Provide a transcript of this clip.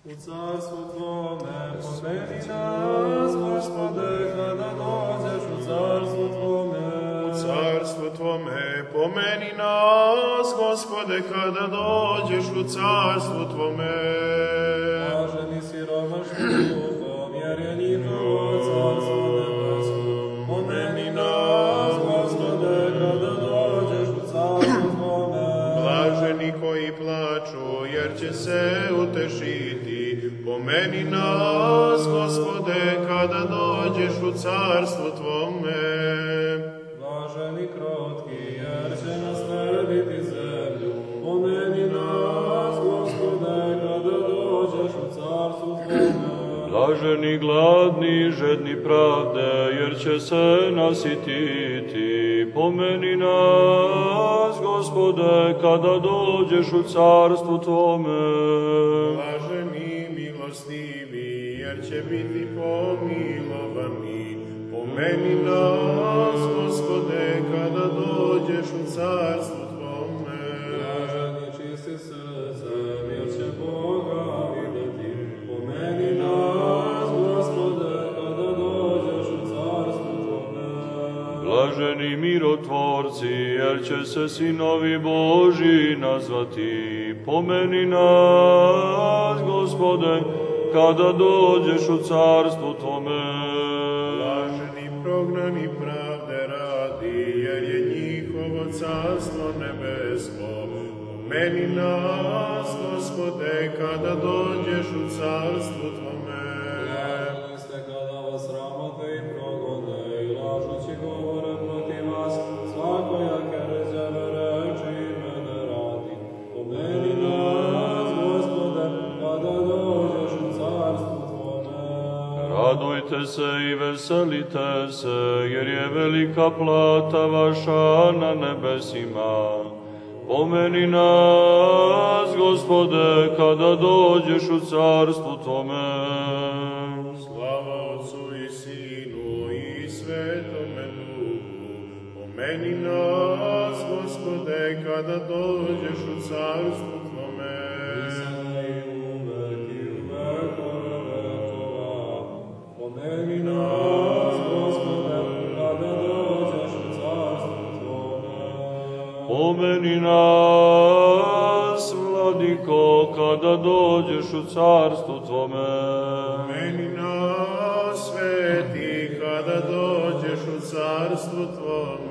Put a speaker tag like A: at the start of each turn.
A: U carstvu Tvome pomeni nas, Gospode, kada dođeš u carstvu Tvome.
B: U carstvu Tvome pomeni nas, Gospode, kada dođeš u carstvu Tvome.
A: Blaženi siromašni duhom, jer je njihovo carstvo nebesko. Pomeni nas, Gospode, kada dođeš u carstvu Tvome.
B: Blaženi koji plaču, jer će se utešiti. Pomeni nas, Gospode, kada dođeš u carstvo Tvome.
A: Blaženi krotki, jer će naskrbiti zemlju. Pomeni nas, Gospode, kada dođeš u carstvo Tvome.
C: Blaženi gladni, žedni pravde, jer će se nasititi. Pomeni nas, Gospode, kada dođeš u carstvo Tvome.
B: Blaženi milostivi, jer će biti pomilovani. Pomeni nas, Gospode, kada dođeš u carstvo Tvome.
A: Blaženi čisti srcem, jer će Boga vidjeti. Pomeni nas, Gospode, kada dođeš u carstvo Tvome.
C: Blaženi mirotvorci, jer će se sinovi Božji nazvati. Pomeni nas, Gospode, kada dođeš u carstvo Tvome.
B: Blaženi prognani pravde radi, jer je njihovo carstvo nebesko. Pomeni nas, Gospode, kada dođeš u carstvo Tvome.
A: Blaženi ste kada vas sramote i progone i lažući govore protiv vas, svakojake rđave reči imene radi. Pomeni nas, Gospode, kada dođeš u carstvo Tvome.
C: Radujte se i veselite se, jer je velika plata vaša na nebesima. Pomeni nas, Gospode, kada dođeš u carstvo Tvome.
B: Slava Otcu i Sinu i Svetome Duhu. Pomeni nas, Gospode, kada dođeš u carstvo Tvome.
A: Sada i uvek i u vekove vekova. Pomeni nas, Gospode, kada dođeš u carstvo Tvome.
C: Pomeni nas, Vladiko, kada dođeš u carstvo Tvome.
B: Pomeni nas, Sveti, kada dođeš u carstvo Tvome.